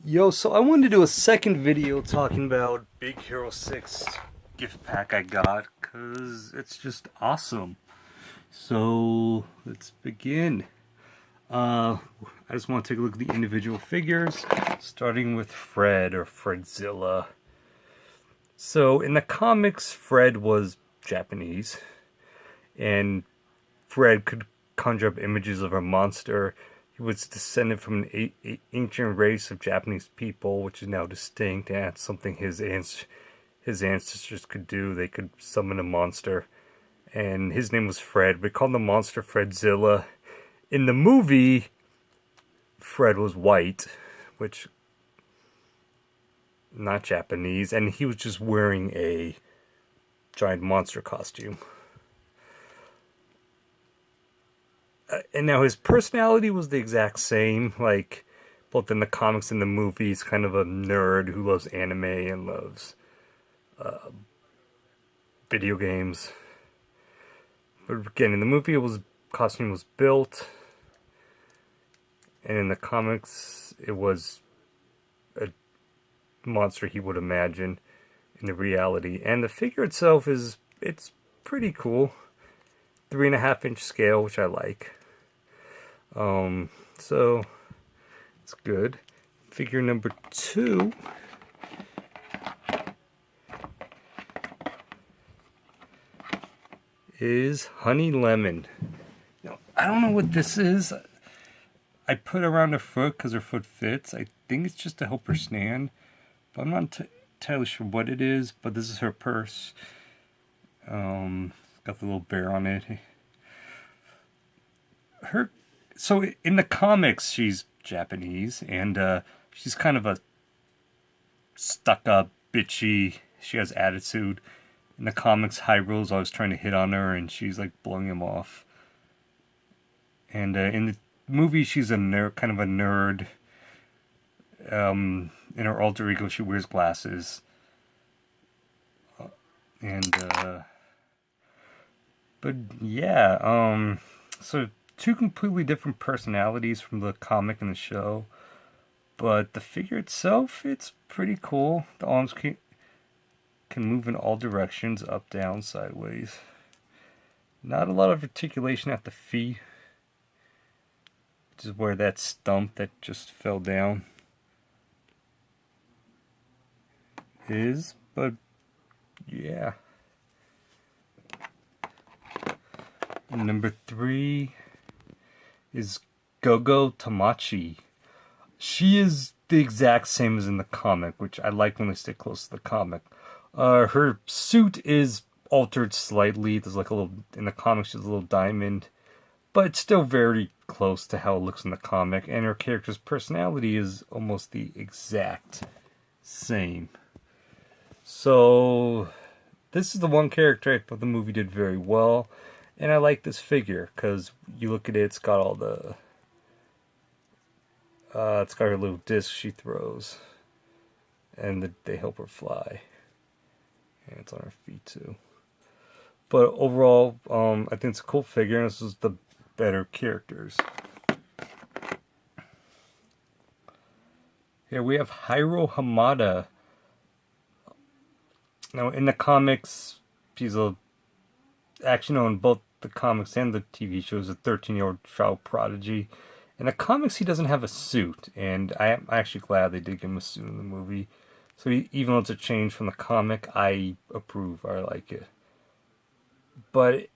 Yo, so I wanted to do a second video talking about Big Hero 6 gift pack I got, because it's just awesome. So, let's begin. I just want to take a look at the individual figures, starting with Fred, or Fredzilla. So, in the comics, Fred was Japanese, and Fred could conjure up images of a monster. He was descended from an ancient race of Japanese people, which is now distinct, and that's something his ancestors could do. They could summon a monster, and his name was Fred. We called the monster Fredzilla. In the movie, Fred was white, which not Japanese, and he was just wearing a giant monster costume. And now his personality was the exact same, like both in the comics and the movies. Kind of a nerd who loves anime and loves video games. But again, in the movie, costume was built, and in the comics, it was a monster he would imagine in the reality. And the figure itself it's pretty cool, 3.5-inch scale, which I like. So it's good. Figure number 2 is Honey Lemon. Now, I don't know what this is. I put around her foot because her foot fits. I think it's just to help her stand, but I'm not entirely sure what it is. But this is her purse. Got the little bear on it. So in the comics, she's Japanese, and she's kind of a stuck-up, bitchy. She has attitude. In the comics, Hyrule's always trying to hit on her, and she's like blowing him off. And in the movie, she's a nerd, kind of a nerd. In her alter ego, she wears glasses. But yeah, so two completely different personalities from the comic and the show. But the figure itself, it's pretty cool. The arms can move in all directions, up, down, sideways. Not a lot of articulation at the feet, which is where that stump that just fell down is. But yeah. Number 3 is Gogo Tamachi. She is the exact same as in the comic, which I like when they stay close to the comic. Her suit is altered slightly. There's like a little, in the comic she's a little diamond, but it's still very close to how it looks in the comic, and her character's personality is almost the exact same. So this is the one character I thought the movie did very well. And I like this figure because you look at it, it's got all the it's got her little disc she throws, and they help her fly, and it's on her feet too. But overall, I think it's a cool figure, and this is the better characters. Here we have Hiro Hamada. Now in the comics, he's actually, no, in both the comics and the TV shows, a 13-year-old child prodigy. In the comics, he doesn't have a suit, and I'm actually glad they did give him a suit in the movie. So even though it's a change from the comic, I approve. I like it. But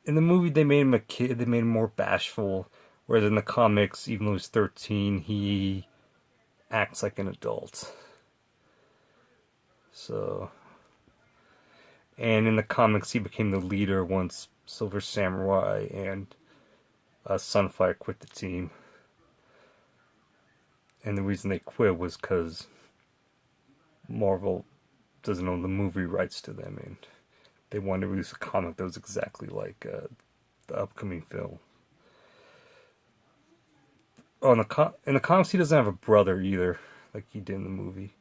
in the movie, they made him a kid. They made him more bashful. Whereas in the comics, even though he's 13, he acts like an adult. So, and in the comics, he became the leader once Silver Samurai and Sunfire quit the team. And the reason they quit was because Marvel doesn't own the movie rights to them, and they wanted to release a comic that was exactly like the upcoming film. Oh, in the comics, he doesn't have a brother either, like he did in the movie.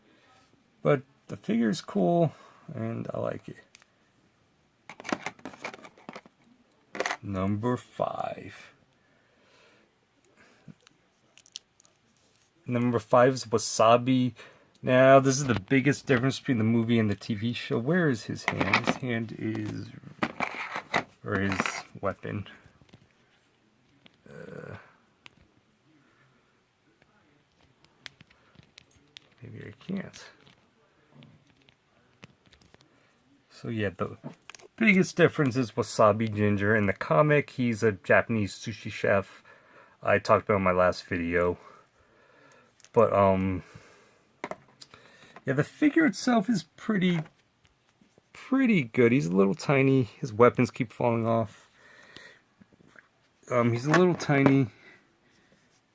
But the figure is cool, and I like it. Number 5 And then number 5 is Wasabi. Now, this is the biggest difference between the movie and the TV show. Where is his hand? His hand is... or his weapon. Maybe I can't. So yeah, the biggest difference is Wasabi Ginger. In the comic, he's a Japanese sushi chef. I talked about in my last video. But, yeah, the figure itself is pretty good. He's a little tiny. His weapons keep falling off. He's a little tiny.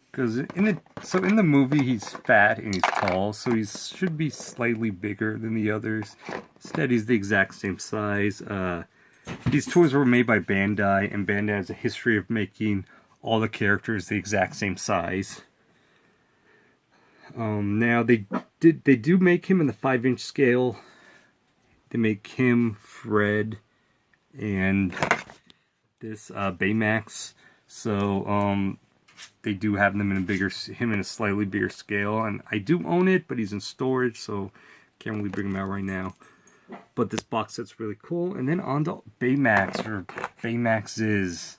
Because in the movie he's fat and he's tall, so he should be slightly bigger than the others. Instead, he's the exact same size. These toys were made by Bandai, and Bandai has a history of making all the characters the exact same size. Now they do make him in the 5-inch scale. They make him, Fred, and this Baymax. So they do have them in him in a slightly bigger scale, and I do own it, but he's in storage, so can't really bring him out right now. But this box set's really cool. And then on to Baymax, or Baymax's.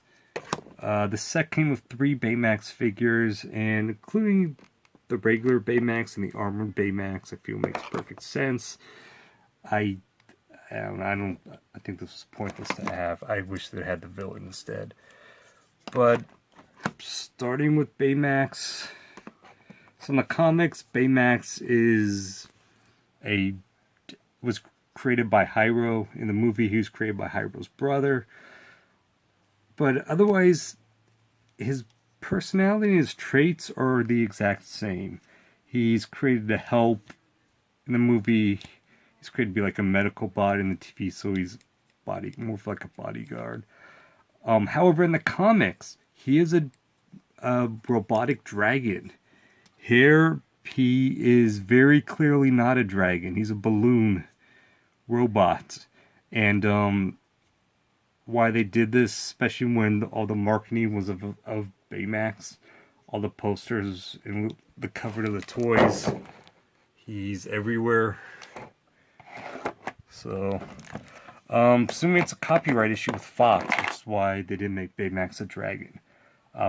The set came with 3 Baymax figures, and including the regular Baymax and the armored Baymax, I feel makes perfect sense. I think this was pointless to have. I wish they had the villain instead. But starting with Baymax. So in the comics, Baymax was created by Hyro. In the movie, he was created by Hyro's brother. But otherwise, his personality and his traits are the exact same. He's created to help. In the movie, he's created to be like a medical bot. In the TV, so he's more of like a bodyguard. However, in the comics, he is a robotic dragon. Here, he is very clearly not a dragon. He's a balloon robot. And why they did this, especially when all the marketing was of Baymax, all the posters and the cover of the toys, he's everywhere. So, assuming it's a copyright issue with Fox, that's why they didn't make Baymax a dragon.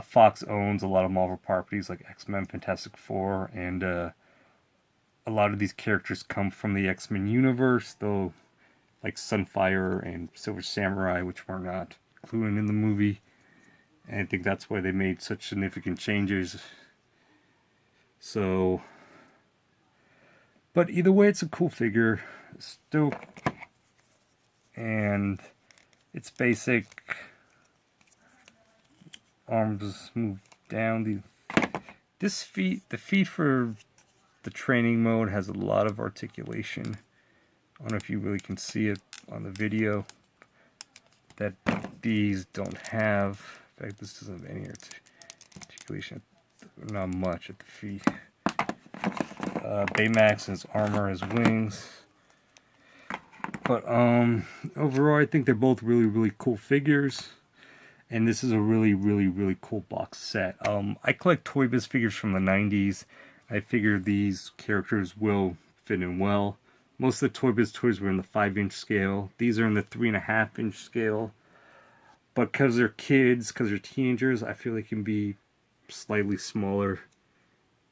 Fox owns a lot of Marvel properties like X-Men, Fantastic Four, and a lot of these characters come from the X-Men universe, though, like Sunfire and Silver Samurai, which were not included in the movie. And I think that's why they made such significant changes. So, but either way, it's a cool figure. Still, and it's basic. Arms move down. The feet for the training mode has a lot of articulation. I don't know if you really can see it on the video, that these don't have. In fact, this doesn't have any articulation, not much at the feet. Baymax and his armor, his wings. But overall, I think they're both really, really cool figures. And this is a really, really, really cool box set. I collect Toy Biz figures from the 90s. I figure these characters will fit in well. Most of the Toy Biz toys were in the 5-inch scale. These are in the 3.5-inch scale. But because they're kids, because they're teenagers, I feel they can be slightly smaller.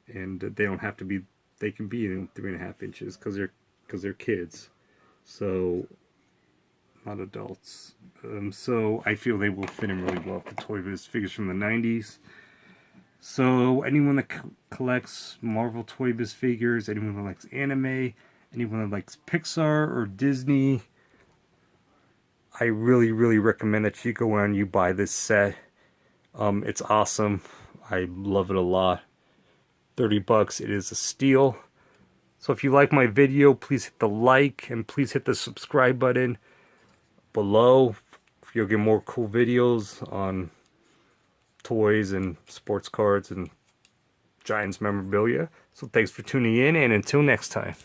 And they don't have to be, they can be in 3.5 inches because they're kids. So, not adults. So I feel they will fit in really well with the Toy Biz figures from the 90s. So anyone that collects Marvel Toy Biz figures, anyone that likes anime, anyone that likes Pixar or Disney, I really, really recommend that you go out and you buy this set. It's awesome. I love it a lot. $30, it is a steal. So if you like my video, please hit the like and please hit the subscribe button below. You'll get more cool videos on toys and sports cards and Giants memorabilia. So thanks for tuning in, and until next time.